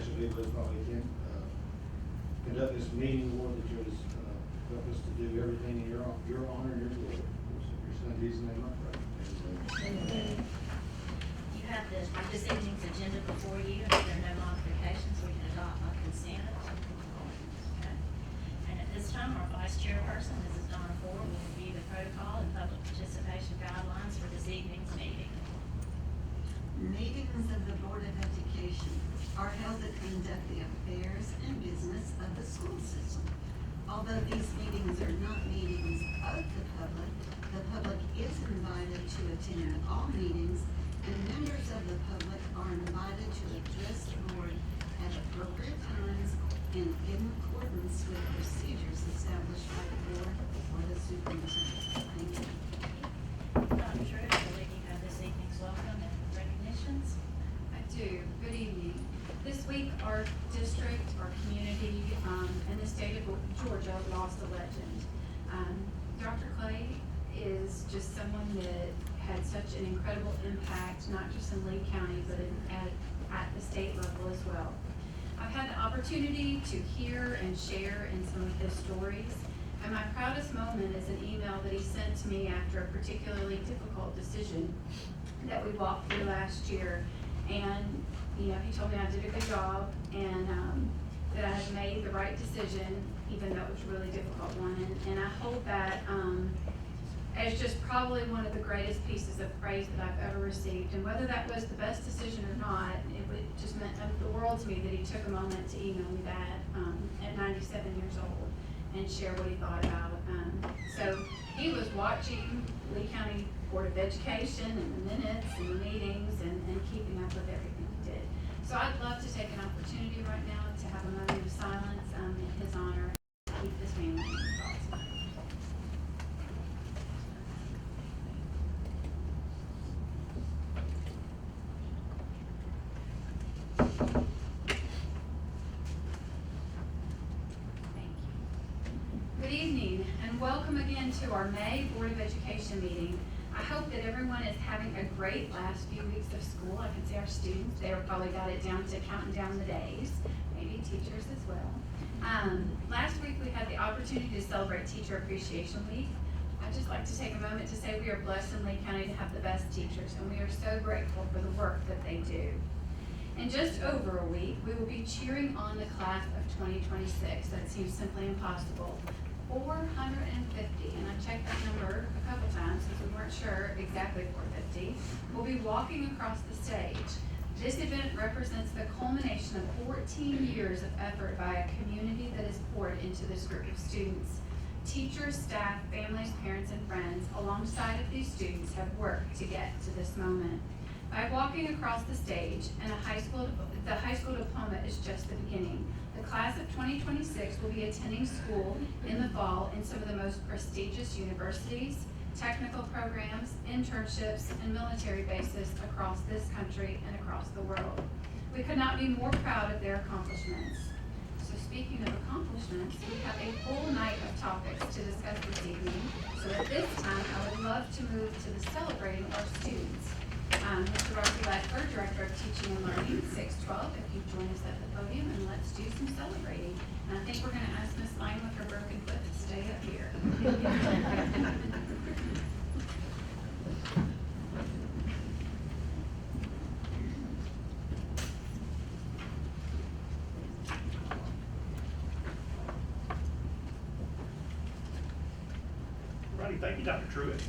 actually was probably conduct this meeting, Lord, that you would help us to do everything in your honor and your glory. Your son Jesus' name I pray. Amen. You have this evening's agenda before you. If there are no modifications, we can adopt by consent. Okay. And at this time, our vice chairperson, Mrs. Donna Ford, will review the protocol and public participation guidelines for this evening's meeting. Meetings of the Board of Education are held to conduct the affairs and business of the school system. Although these meetings are not meetings of the public is invited to attend all meetings, and members of the public are invited to address the board at appropriate times and in accordance with procedures established by the board or the superintendent. Thank you. Dr. Drew, I believe you have this evening's welcome and recognitions. I do. Good evening. This week, our district, our community, and the state of Georgia lost a legend. Dr. Clay is just someone that had such an incredible impact, not just in Lee County, but at the state level as well. I've had the opportunity to hear and share in some of his stories, and my proudest moment is an email that he sent to me after a particularly difficult decision that we walked through last year. And he told me I did a good job, and that I had made the right decision, even though it was a really difficult one. And I hold that as just probably one of the greatest pieces of praise that I've ever received. And whether that was the best decision or not, it just meant the world to me that he took a moment to email me that at 97 years old and share what he thought about it. So he was watching Lee County Board of Education and the minutes and the meetings and keeping up with everything he did. So I'd love to take an opportunity right now to have a moment of silence in his honor to keep this family in thoughts. Good evening, and welcome again to our May Board of Education meeting. I hope that everyone is having a great last few weeks of school. I can see our students, they probably got it down to counting down the days, maybe teachers as well. Last week we had the opportunity to celebrate Teacher Appreciation Week. I'd just like to take a moment to say we are blessed in Lee County to have the best teachers, and we are so grateful for the work that they do. In just over a week, we will be cheering on the class of 2026. That seems simply impossible. 450, and I checked that number a couple times since we weren't sure exactly 450, will be walking across the stage. This event represents the culmination of 14 years of effort by a community that is poured into this group of students. Teachers, staff, families, parents, and friends alongside of these students have worked to get to this moment. By walking across the stage, and the high school diploma is just the beginning. The class of 2026 will be attending school in the fall in some of the most prestigious universities, technical programs, internships, and military bases across this country and across the world. We could not be more proud of their accomplishments. So speaking of accomplishments, we have a full night of topics to discuss this evening. So at this time, I would love to move to the celebrating our students. Mr. Darcy Ledford, Director of Teaching and Learning, 612, if you join us at the podium, and let's do some celebrating. And I think we're going to ask Miss Lang with her broken foot to stay up here. Righty, thank you, Dr. Truitt.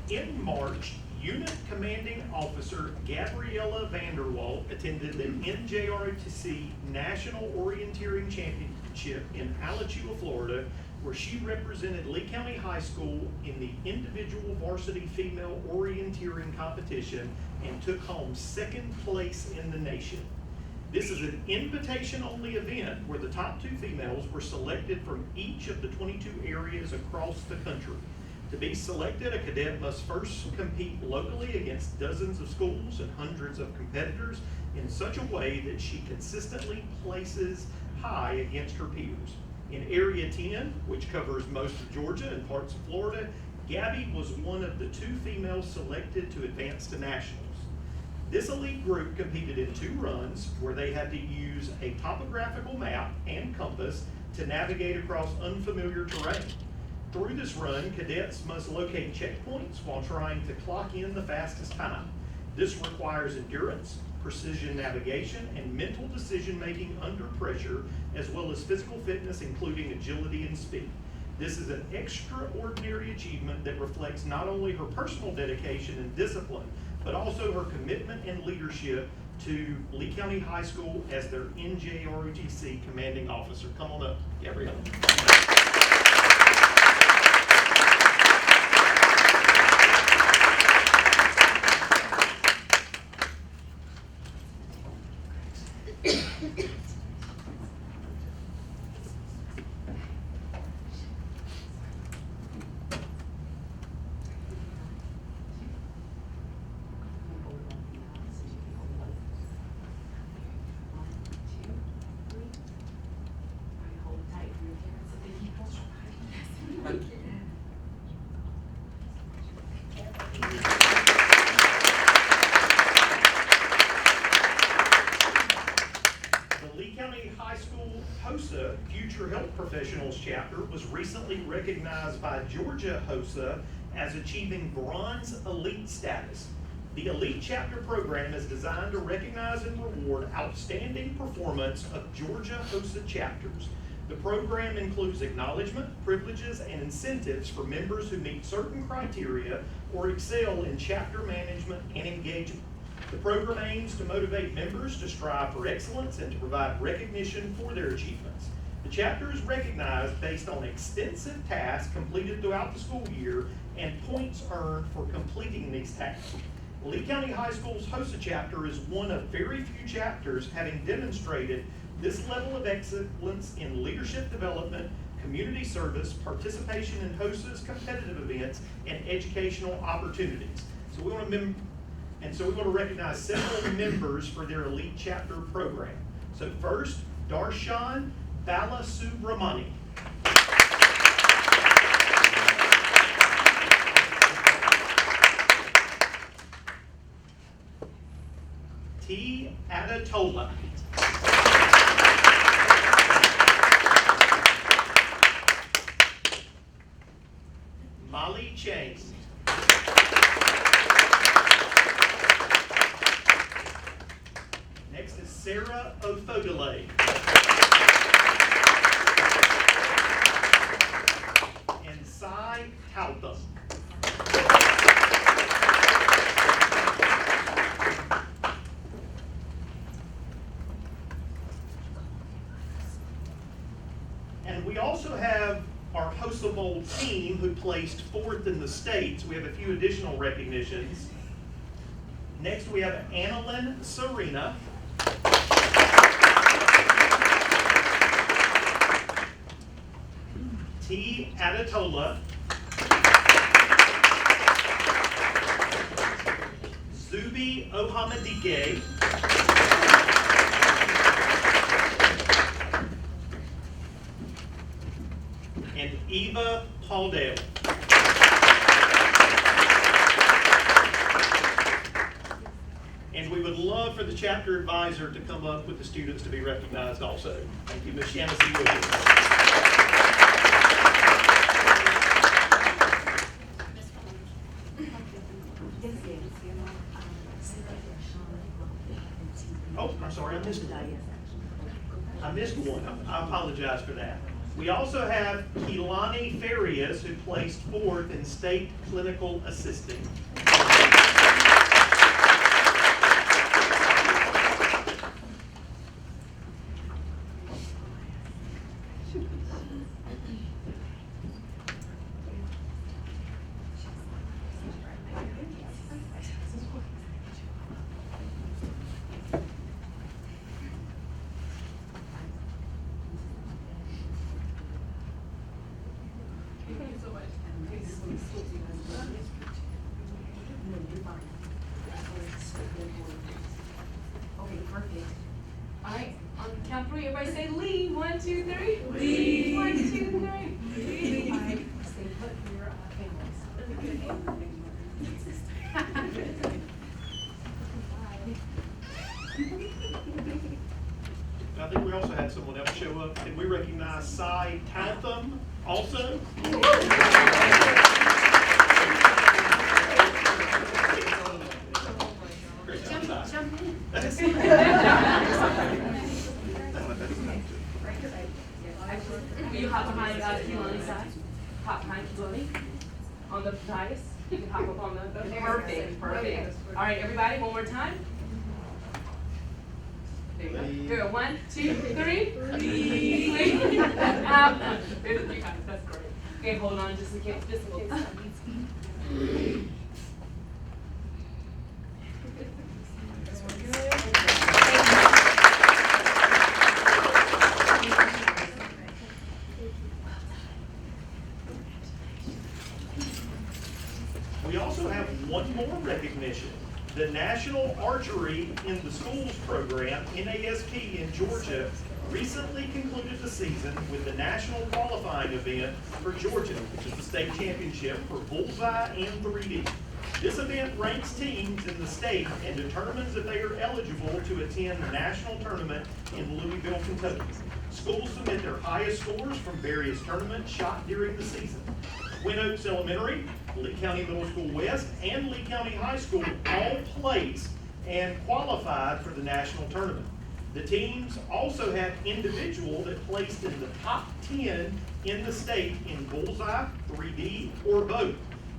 In March, Unit Commanding Officer Gabriella Vanderwalt attended the NJROTC National Orienteering Championship in Alachua, Florida, where she represented Lee County High School in the individual varsity female orienteering competition and took home second place in the nation. This is an invitation-only event where the top 2 females were selected from each of the 22 areas across the country. To be selected, a cadet must first compete locally against dozens of schools and hundreds of competitors in such a way that she consistently places high against her peers. In Area 10, which covers most of Georgia and parts of Florida, Gabby was one of the 2 females selected to advance to nationals. This elite group competed in 2 runs where they had to use a topographical map and compass to navigate across unfamiliar terrain. Through this run, cadets must locate checkpoints while trying to clock in the fastest time. This requires endurance, precision navigation, and mental decision-making under pressure, as well as physical fitness, including agility and speed. This is an extraordinary achievement that reflects not only her personal dedication and discipline, but also her commitment and leadership to Lee County High School as their NJROTC commanding officer. Come on up, Gabriella. HOSA Future Health Professionals chapter was recently recognized by Georgia HOSA as achieving Bronze Elite status. The Elite Chapter program is designed to recognize and reward outstanding performance of Georgia HOSA chapters. The program includes acknowledgement, privileges, and incentives for members who meet certain criteria or excel in chapter management and engagement. The program aims to motivate members to strive for excellence and to provide recognition for their achievements. The chapter is recognized based on extensive tasks completed throughout the school year and points earned for completing these tasks. Lee County High School's HOSA chapter is one of very few chapters having demonstrated this level of excellence in leadership development, community service, participation in HOSA's competitive events, and educational opportunities. So we want to recognize several members for their Elite Chapter program. So first, Darshan Balasubramani. T. Adatola. Molly Chang. Next is Sarah Ofodele. And Sai Tautham. And we also have our HOSA Bowl team who placed 4th in the state. So we have a few additional recognitions. Next we have Annalyn Serena. T. Adatola. Zubi Ohamadike. And Eva Pauldale. And we would love for the chapter advisor to come up with the students to be recognized also. Thank you, Ms. Shanna C. Williams. Oh, I'm sorry, I missed one. I apologize for that. We also have Keelani Farias, who placed 4th in state clinical assisting. Okay, perfect. All right, on the count 3, everybody say Lee. 1, 2, 3. Lee. 1, 2, 3. Lee. All right, stay put for your families. have someone else show up. Can we recognize Cy Taltham also? Great job, Cy. Jump in. Will you hop behind Keelan's side? Hop behind Keelan on the dais. You can hop up on the, perfect, perfect. All right, everybody, one more time. There you go. Here, 1, 2, 3. There's a few times, that's great. Okay, hold on just in case, just in case. We also have one more recognition. The National Archery in the Schools program, NASP in Georgia, recently concluded the season with the national qualifying event for Georgia, which is the state championship for bullseye and 3D. This event ranks teams in the state and determines if they are eligible to attend the national tournament in Louisville, Kentucky. Schools submit their highest scores from various tournaments shot during the season. Twin Oaks Elementary, Lee County Middle School West, and Lee County High School all placed and qualified for the national tournament. The teams also had individuals that placed in the top 10 in the state in bullseye, 3D, or both.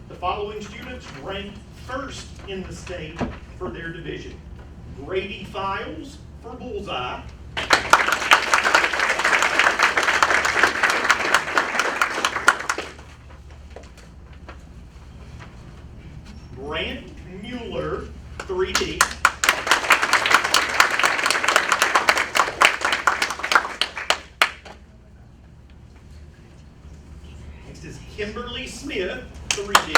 The following students ranked first in the state for their division. Grady Files for bullseye. Grant Mueller, 3D. Next is Kimberly Smith, 3D.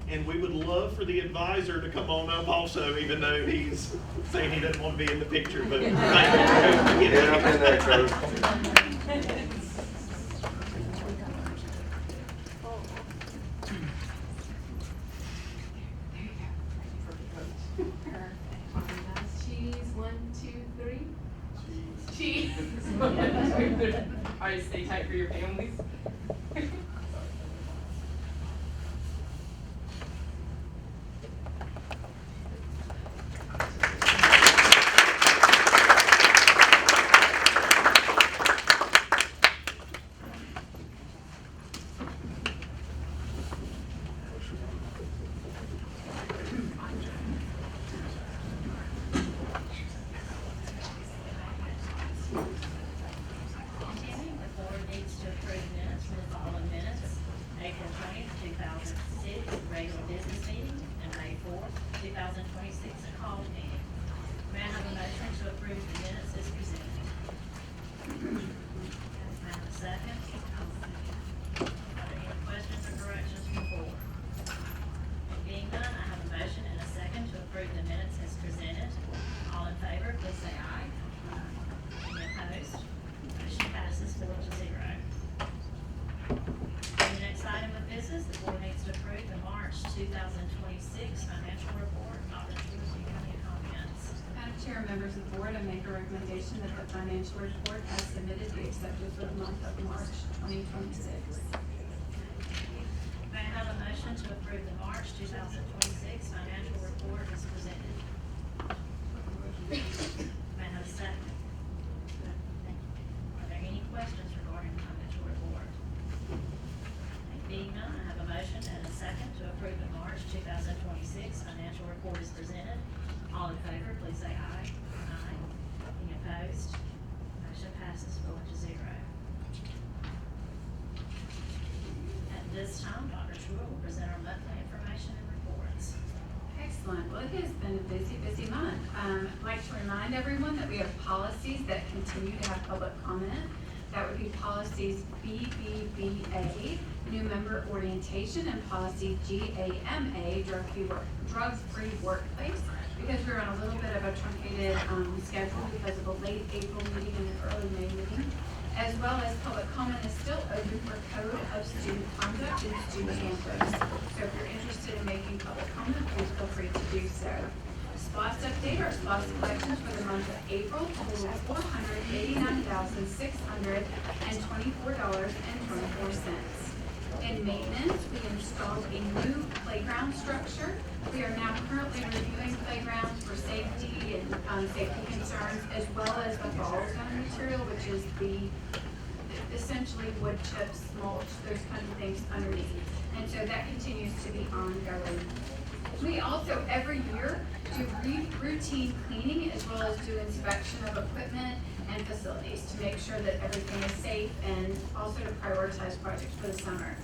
And we would love for the advisor to come on up also, even though he's saying he doesn't want to be in the picture, but thank you. Get up in there, Coach. Cheese, 1, 2, 3. Cheese. 1, 2, 3. All right, stay tight for your families. Continuing, the board needs to approve minutes for the following minutes. April 20th, 2006, regular business meeting, and May 4th, 2026, a call meeting. May I have a motion to approve the minutes as presented? May I have a second? Are there any questions or corrections from the board? Being none, I have a motion and a second to approve the minutes as presented. All in favor, please say aye. Any opposed? Motion passes 4-0. The next item of business, the board needs to approve the March 2026 financial report. Dr. Truitt, do you have any comments? Madam Chair, members of the board, I make a recommendation that the financial report as submitted be accepted for the month of March 2026. May I have a motion to approve the March 2026 financial report as presented? May I have a second? Are there any questions regarding the financial report? Being none, I have a motion and a second to approve the March 2026 financial report as presented. All in favor, please say aye. Aye. Any opposed? Motion passes 4-0. At this time, Dr. Truitt will present our monthly information and reports. Excellent. Well, it has been a busy, busy month. I'd like to remind everyone that we have policies that continue to have public comment. That would be policies BBBA, new member orientation, and policy GAMA, drugs-free workplace. Because we're on a little bit of a truncated schedule because of a late April meeting and an early May meeting, as well as public comment is still open for code of student conduct and student handbooks. So if you're interested in making public comment, please feel free to do so. SPOS update, our SPOS collections for the month of April totaled $489,624.24. In maintenance, we installed a new playground structure. We are now currently reviewing playgrounds for safety and safety concerns, as well as the fall zone material, which is essentially wood chips, mulch, those kinds of things underneath. And so that continues to be ongoing. We also, every year, do routine cleaning as well as do inspection of equipment and facilities to make sure that everything is safe and also to prioritize projects for the summer.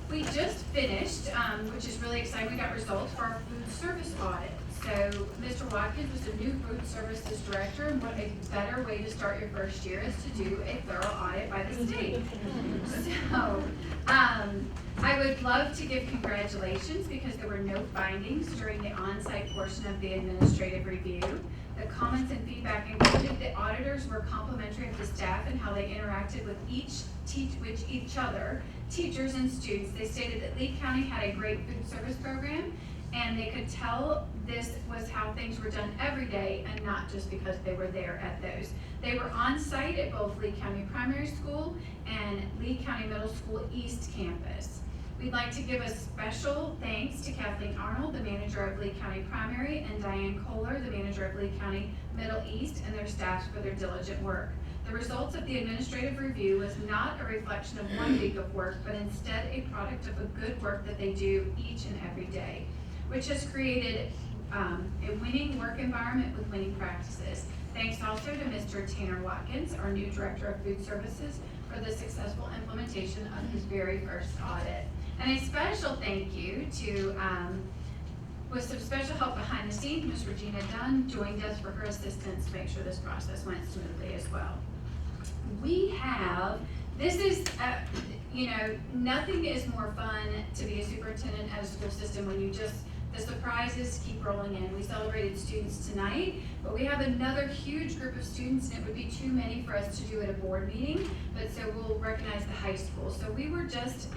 We just finished, which is really exciting, we got results for our food service audit. So Mr. Watkins was the new food services director, and what a better way to start your first year is to do a thorough audit by the state. So, I would love to give congratulations because there were no findings during the on-site portion of the administrative review. The comments and feedback included the auditors were complimentary of the staff and how they interacted with each other, teachers and students. They stated that Lee County had a great food service program, and they could tell this was how things were done every day and not just because they were there at those. They were on site at both Lee County Primary School and Lee County Middle School East Campus. We'd like to give a special thanks to Kathleen Arnold, the manager of Lee County Primary, and Diane Kohler, the manager of Lee County Middle East, and their staffs for their diligent work. The results of the administrative review was not a reflection of 1 week of work, but instead a product of the good work that they do each and every day, which has created a winning work environment with winning practices. Thanks also to Mr. Tanner Watkins, our new Director of Food Services, for the successful implementation of his very first audit. And a special thank you to, with some special help behind the scenes, Ms. Regina Dunn joined us for her assistance to make sure this process went smoothly as well. We have, this is, nothing is more fun to be a superintendent at a school system when the surprises keep rolling in. We celebrated students tonight, but we have another huge group of students, and it would be too many for us to do at a board meeting, but so we'll recognize the high school. So we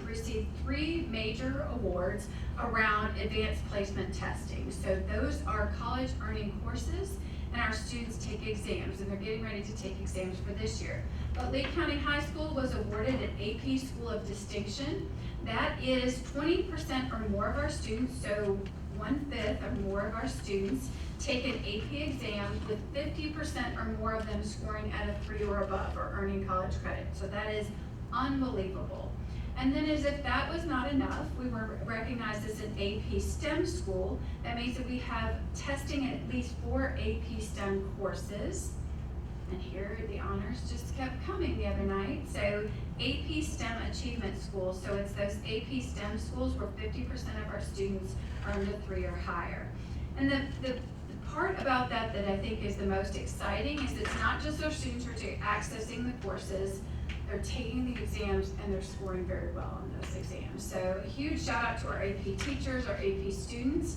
received 3 major awards around advanced placement testing. So those are college earning courses, and our students take exams, and they're getting ready to take exams for this year. But Lee County High School was awarded an AP School of Distinction. That is 20% or more of our students, so 1/5 or more of our students take an AP exam with 50% or more of them scoring at a 3 or above or earning college credit. So that is unbelievable. And then as if that was not enough, we were recognized as an AP STEM school. That means that we have testing in at least 4 AP STEM courses. And here the honors just kept coming the other night. So AP STEM Achievement Schools. So it's those AP STEM schools where 50% of our students earned a 3 or higher. And the part about that I think is the most exciting is it's not just our students who are accessing the courses, they're taking the exams and they're scoring very well on those exams. So a huge shout out to our AP teachers, our AP students,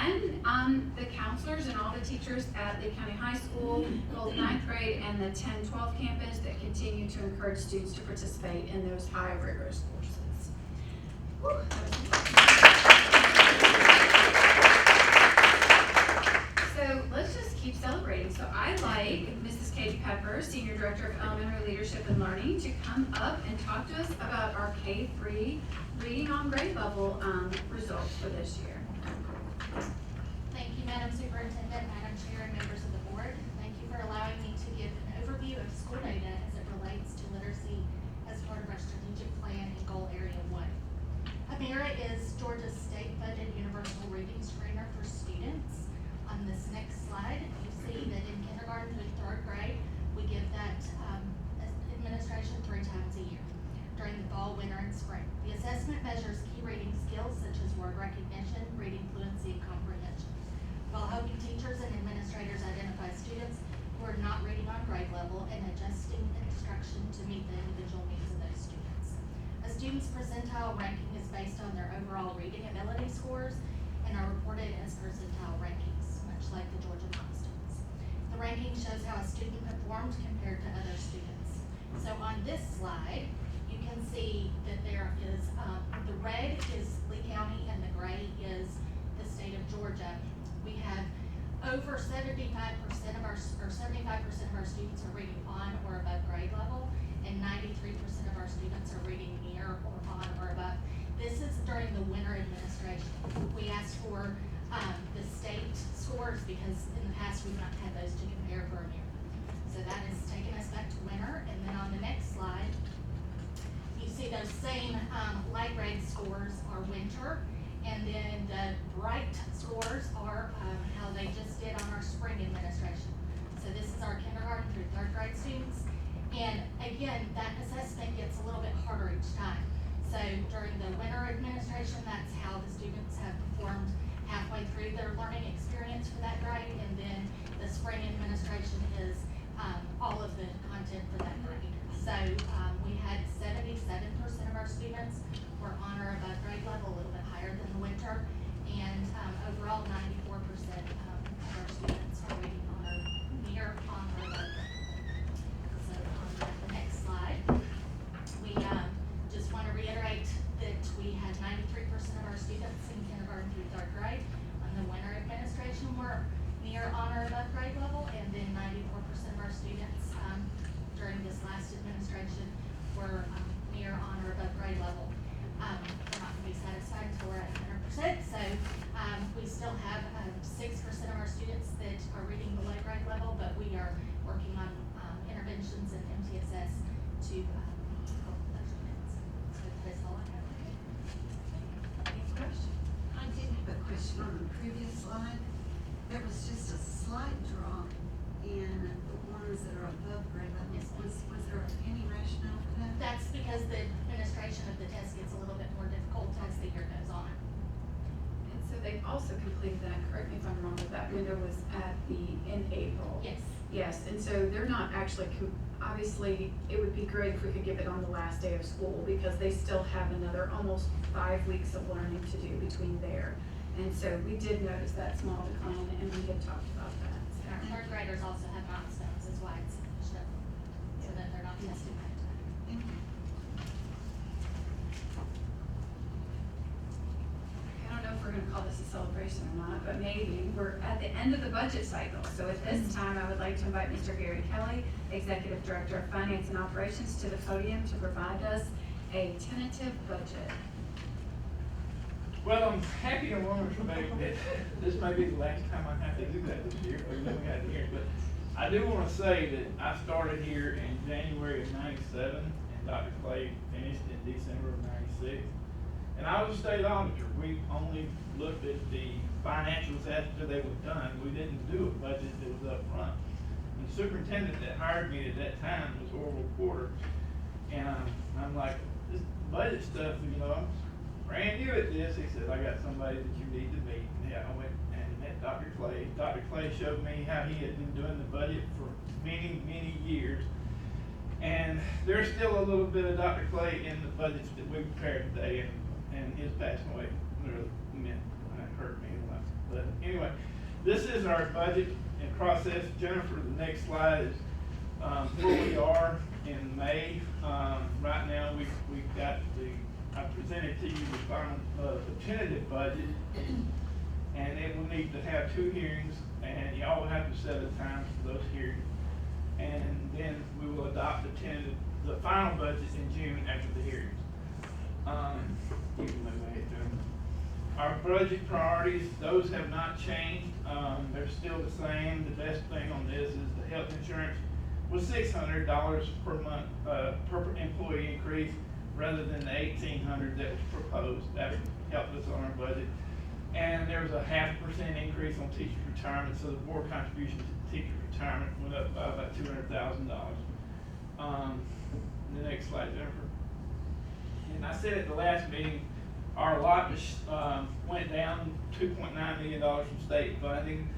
and the counselors and all the teachers at Lee County High School, both 9th grade and the 10-12 campus that continue to encourage students to participate in those high rigorous courses. Whew, so let's just keep celebrating. So I'd like Mrs. Katie Pepper, Senior Director of Elementary Leadership and Learning, to come up and talk to us about our K-3 reading on grade level results for this year. Thank you, Madam Superintendent, Madam Chair, and members of the board. Thank you for allowing me to give an overview of school data as it relates to literacy as part of our strategic plan in goal area 1. AMERA is Georgia's state-funded universal reading screener for students. On this next slide, you see that in kindergarten through 3rd grade, we give that administration 3 times a year, during the fall, winter, and spring. The assessment measures key reading skills such as word recognition, reading fluency, and comprehension, while helping teachers and administrators identify students who are not reading on grade level and adjusting instruction to meet the individual needs of those students. A student's percentile ranking is based on their overall reading ability scores and are reported as percentile rankings, much like the Georgia milestones. The ranking shows how a student performed compared to other students. So on this slide, you can see that there is, the red is Lee County and the gray is the state of Georgia. We have over 75% of our, or 75% of our students are reading on or above grade level, and 93% of our students are reading near or on or above. This is during the winter administration. We asked for, the state scores because in the past we've not had those to compare for a year. So that is taking us back to winter, and then on the next slide, you see those same, light grade scores are winter, and then the bright scores are, how they just did on our spring administration. So this is our kindergarten through third grade students, and again, that assessment gets a little bit harder each time. So during the winter administration, that's how the students have performed halfway through their learning experience for that grade, and then the spring administration is, all of the content for that grade. So, we had 77% of our students were on or above grade level, a little bit higher than the winter, and, overall 94% of our students are reading on or near on or above grade. So, on the next slide, we, just want to reiterate that we had 93% of our students in kindergarten through third grade. On the winter administration were near on or above grade level, and then 94% of our students, during this last administration were, near on or above grade level. We're not gonna be satisfied until we're at 100%, so, we still have, 6% of our students that are reading below grade level, but we are working on, interventions in MTSS to, help with those students. So that's all I have. Any questions? I did have a question on the previous slide. There was just a slight drop in the ones that are above grade level. Yes. Was there any rationale for that? That's because the administration of the test gets a little bit more difficult as the year goes on. And so they've also completed that, correct me if I'm wrong, but that window was in April. Yes. Yes, and so they're not actually, obviously, it would be great if we could give it on the last day of school, because they still have another almost 5 weeks of learning to do between there. And so we did notice that small decline, and we had talked about that. And our third graders also have milestones, is why it's pushed up, so that they're not tested back to back. Thank you. I don't know if we're gonna call this a celebration or not, but maybe. We're at the end of the budget cycle, so at this time, I would like to invite Mr. Gary Kelly, Executive Director of Finance and Operations, to the podium to provide us a tentative budget. Well, I'm happy and willing to make that this may be the last time I have to do that this year, even though we had it here, but I do wanna say that I started here in January of '97, and Dr. Clay finished in December of '96. And I was a state auditor. We only looked at the financials after they were done. We didn't do a budget that was up front. And the superintendent that hired me at that time was Orville Porter. And I'm like, this budget stuff, you know, I'm brand new at this. He said, I got somebody that you need to meet. And yeah, I went and met Dr. Clay. Dr. Clay showed me how he had been doing the budget for many, many years. And there's still a little bit of Dr. Clay in the budgets that we prepared today, and his passing away really hurt me a lot. But anyway, this is our budget and process. Jennifer, the next slide is where we are in May. Right now, we've got I presented to you the final, the tentative budget, and it will need to have 2 hearings, and y'all will have to set a time for those hearings. And then we will adopt the final budget in June after the hearings. You can move ahead to them. Our budget priorities, those have not changed. They're still the same. The best thing on this is the health insurance was $600 per month, per employee increase, rather than the $1,800 that was proposed. That helped us on our budget. And there was a 0.5% increase on teacher retirement, so the board contribution to teacher retirement went up by about $200,000. The next slide, Jennifer. And I said at the last meeting, our allotment went down $2.9 million from state funding.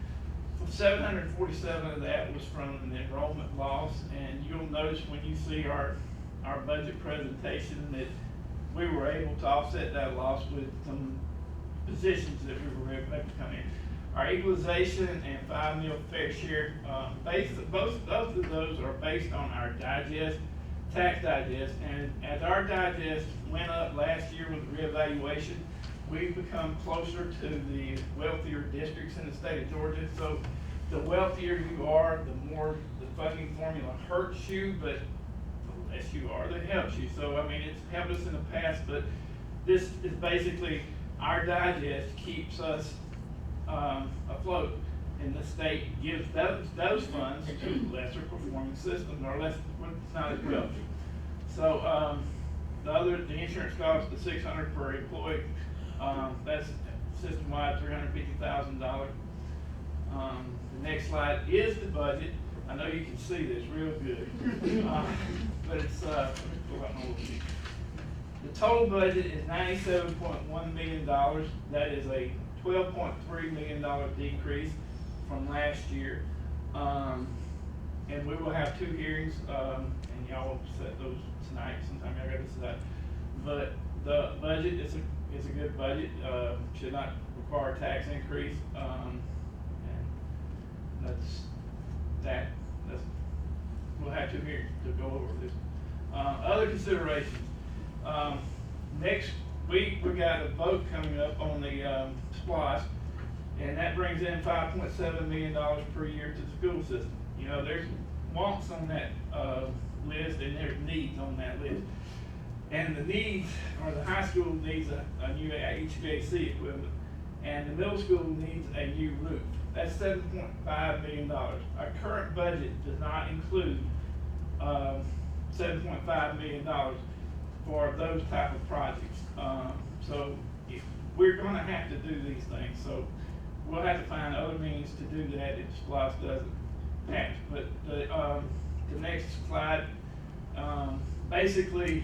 747 of that was from an enrollment loss, and you'll notice when you see our budget presentation that we were able to offset that loss with some positions that we were able to come in. Our equalization and 5 meal fair share, both of those are based on our digest tax digest, and as our digest went up last year with reevaluation, we've become closer to the wealthier districts in the state of Georgia. So the wealthier you are, the more the funding formula hurts you, but the less you are, that helps you. So, I mean, it's helped us in the past, but this is basically our digest keeps us afloat, and the state gives those funds to lesser performing systems, or less, it's not as wealthy. So the insurance cost, the $600 per employee, that's system-wide $350,000. The next slide is the budget. I know you can see this real good, but it's let me pull out my little sheet. The total budget is $97.1 million. That is a $12.3 million decrease from last year. And we will have 2 hearings, and y'all will set those tonight. Sometime y'all got to decide. But the budget is a good budget. Should not require a tax increase. And we'll have 2 hearings to go over this. Other considerations. Next week we got a vote coming up on the SPLOST, and that brings in $5.7 million per year to the school system. You know, there's wants on that list, and there's needs on that list. And the needs, or the high school needs a new HVAC equipment, and the middle school needs a new roof. That's $7.5 million. Our current budget does not include $7.5 million for those type of projects. So if we're going to have to do these things. So we'll have to find other means to do that if SPLOST doesn't pass. But the next slide, basically,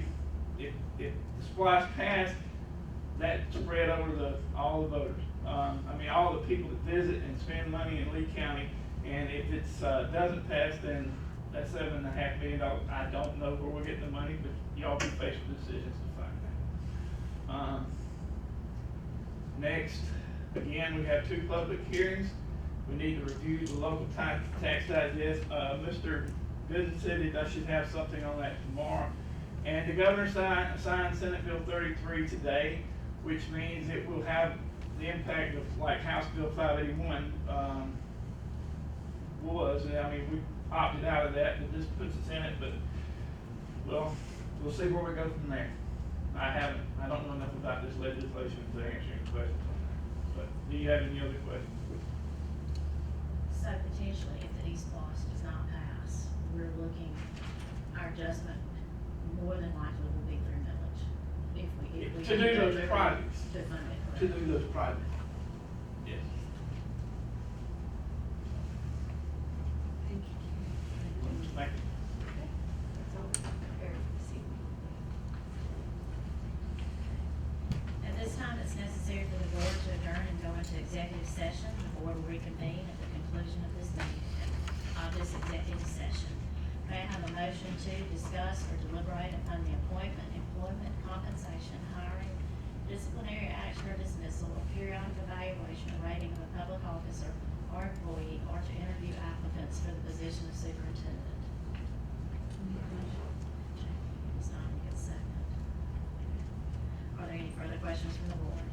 if the SPLOST passed, that spread over all the voters. I mean, all the people that visit and spend money in Lee County. And if it doesn't pass, then that's $7.5 million. I don't know where we're getting the money, but y'all be faced with decisions to find that. Next, again, we have 2 public hearings. We need to review the local tax digest. Mr. Gooden said that I should have something on that tomorrow. And the governor signed Senate Bill 33 today, which means it will have the impact of like House Bill 581 was. I mean, we opted out of that, but this puts us in it. But we'll see where we go from there. I don't know enough about this legislation to answer any questions on that. But do you have any other questions? So potentially, if the East Loss does not pass, we're looking, our adjustment more than likely will be through millage. If we To do those projects. To fund it. To do those projects. Yes. Thank you. Thank you. At this time, it's necessary for the board to adjourn and go into executive session. The board will reconvene at the conclusion of this meeting, of this executive session. May I have a motion to discuss or deliberate upon the appointment, employment, compensation, hiring, disciplinary action or dismissal, or periodic evaluation or rating of a public officer or employee, or to interview applicants for the position of superintendent? Are there any further questions from the board?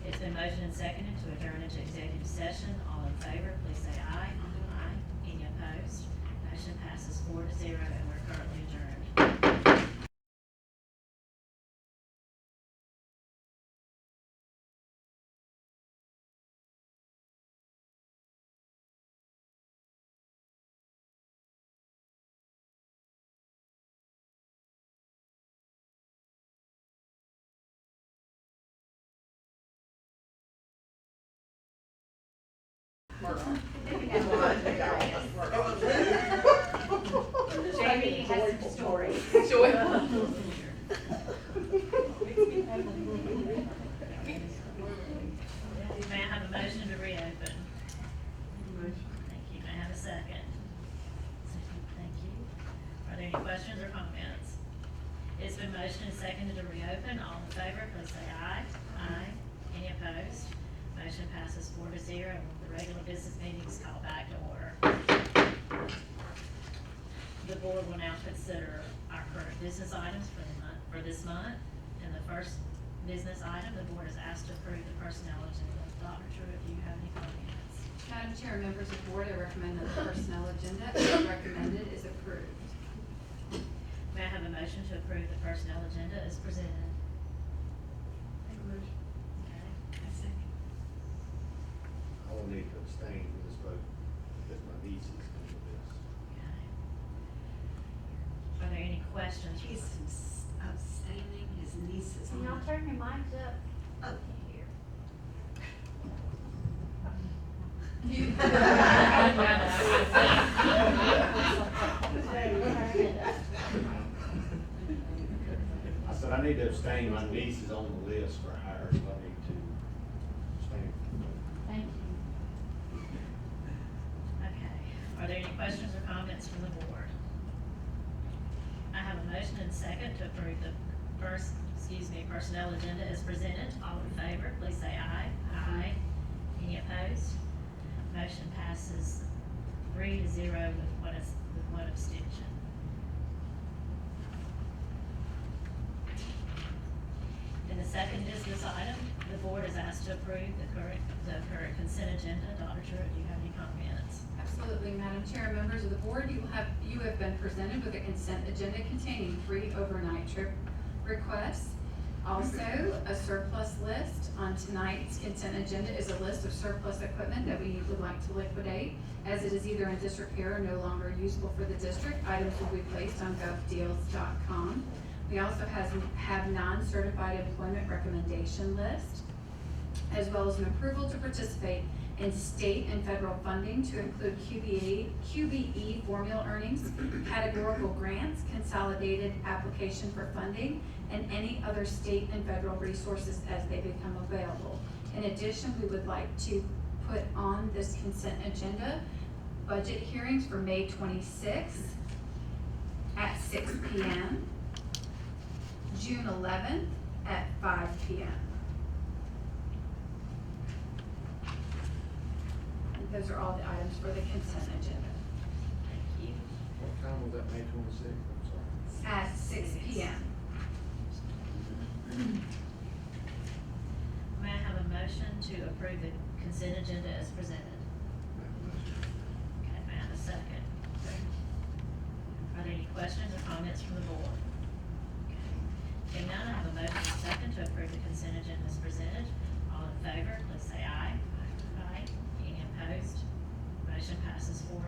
It's been motioned and seconded to adjourn into executive session. All in favor, please say aye. Aye. Any opposed? Motion passes 4-0, and we're currently adjourned. Jamie has some stories. May I have a motion to reopen? Thank you. May I have a second? Thank you. Are there any questions or comments? It's been motioned and seconded to reopen. All in favor, please say aye. Aye. Any opposed? Motion passes 4-0, and the regular business meeting is called back to order. The board will now consider our current business items for the month, for this month. And the first business item, the board is asked to approve the personnel agenda. Dr. Truitt, do you have any comments? Madam Chair, members of the board, I recommend that the personnel agenda as recommended is approved. May I have a motion to approve the personnel agenda as presented? Make a motion. Okay. I second. I will need to abstain from this vote because my niece is going to this. Okay. Are there any questions? He's abstaining, his niece is Can y'all on. turn your mics up? Oh. Here. I said I need to abstain, my niece is on the list for hire, so I need to abstain. Thank you. Okay, are there any questions or comments from the board? I have a motion and second to approve the personnel agenda as presented. All in favor, please say aye. Aye. Any opposed? Motion passes 3-0 with one abstention. In the second business item, the board is asked to approve the current consent agenda. Dr. Truitt, do you have any comments? Absolutely, Madam Chair, members of the board, you have been presented with a consent agenda containing 3 overnight trip requests. Also, a surplus list. On tonight's consent agenda is a list of surplus equipment that we would like to liquidate, as it is either in disrepair or no longer usable for the district. Items will be placed on govdeals.com. We also have non-certified employment recommendation list, as well as an approval to participate in state and federal funding to include QBE formula earnings, categorical grants, consolidated application for funding, and any other state and federal resources as they become available. In addition, we would like to put on this consent agenda budget hearings for May 26th at 6 p.m., June 11th at 5 p.m. And those are all the items for the consent agenda. Thank you. What time was that, May 26th? I'm sorry. At 6 p.m. May I have a motion to approve the consent agenda as presented? Okay, may I have a second? Are there any questions or comments from the board? Okay. Seeing none, I have a motion and a second to approve the consent agenda as presented. All in favor, please say aye. Aye. Any opposed? Motion passes 4-0.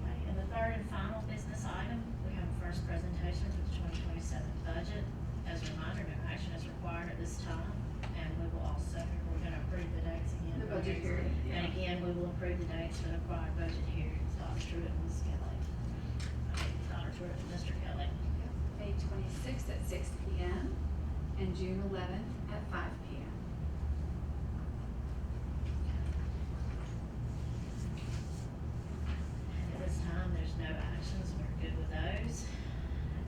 Okay, and the third and final business item, we have a first presentation for the 2027 budget. As a reminder, no action is required at this time, and we will also, we're gonna approve the dates again. The budget hearing, yeah. And again, we will approve the dates for the required budget hearings. Dr. Truitt and Ms. Kelly. Dr. Truitt and Mr. Kelly. May 26th at 6 p.m. and June 11th at 5 p.m. At this time, there's no actions, we're good with those.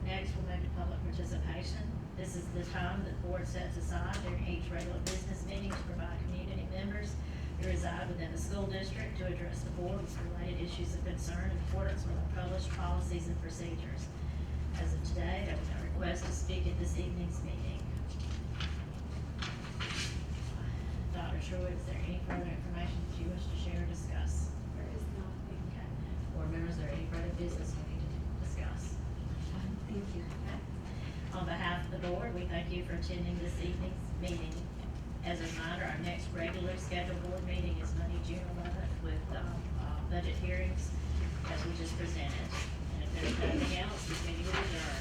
Next, we'll move to public participation. This is the time that the board sets aside during each regular business meeting to provide community members who reside within the school district to address the board with related issues of concern in accordance with our published policies and procedures. As of today, there was no request to speak at this evening's meeting. Dr. Truitt, is there any further information that you wish to share or discuss? There is nothing. Okay. Board members, is there any further business we need to discuss? Thank you. Okay. On behalf of the board, we thank you for attending this evening's meeting. As a reminder, our next regular scheduled board meeting is Monday, June 11th with budget hearings as we just presented. And if there's nothing else, this meeting will adjourn.